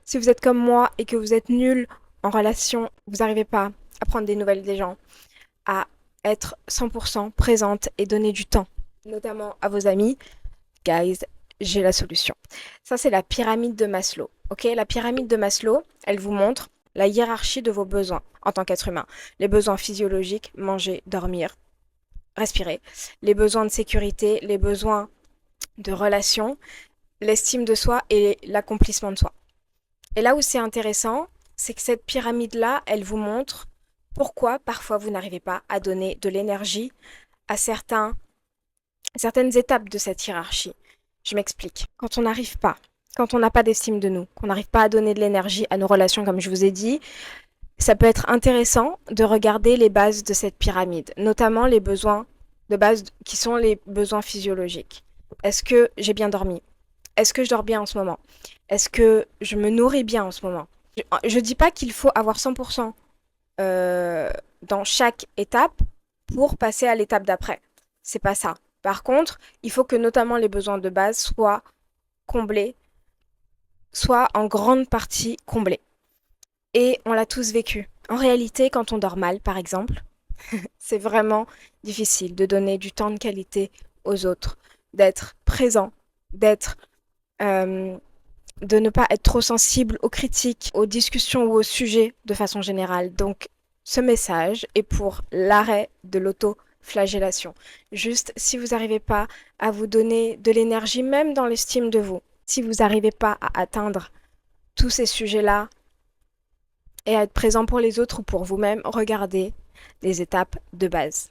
Si vous êtes comme moi et que vous êtes nul en relation, vous n'arrivez pas à prendre des nouvelles des gens, à être 100% présente et donner du temps, notamment à vos amis, guys, j'ai la solution. Ça, c'est la pyramide de Maslow. Ok, la pyramide de Maslow, elle vous montre la hiérarchie de vos besoins en tant qu'être humain. Les besoins physiologiques, manger, dormir, respirer. Les besoins de sécurité, les besoins de relation, l'estime de soi et l'accomplissement de soi. Et là où c'est intéressant, c'est que cette pyramide-là, elle vous montre pourquoi parfois vous n'arrivez pas à donner de l'énergie à certaines étapes de cette hiérarchie. Je m'explique. Quand on n'arrive pas, quand on n'a pas d'estime de nous, qu'on n'arrive pas à donner de l'énergie à nos relations, comme je vous ai dit, ça peut être intéressant de regarder les bases de cette pyramide, notamment les besoins de base qui sont les besoins physiologiques. Est-ce que j'ai bien dormi? Est-ce que je dors bien en ce moment? Est-ce que je me nourris bien en ce moment? Je ne dis pas qu'il faut avoir 100% dans chaque étape pour passer à l'étape d'après. C'est pas ça. Par contre, il faut que notamment les besoins de base soient comblés, soient en grande partie comblés. Et on l'a tous vécu. En réalité, quand on dort mal, par exemple, c'est vraiment difficile de donner du temps de qualité aux autres, d'être présent, d'être, euh, de ne pas être trop sensible aux critiques, aux discussions ou aux sujets de façon générale. Donc, ce message est pour l'arrêt de l'auto-flagellation. Juste, si vous n'arrivez pas à vous donner de l'énergie, même dans l'estime de vous, si vous n'arrivez pas à atteindre tous ces sujets-là et à être présent pour les autres ou pour vous-même, regardez les étapes de base.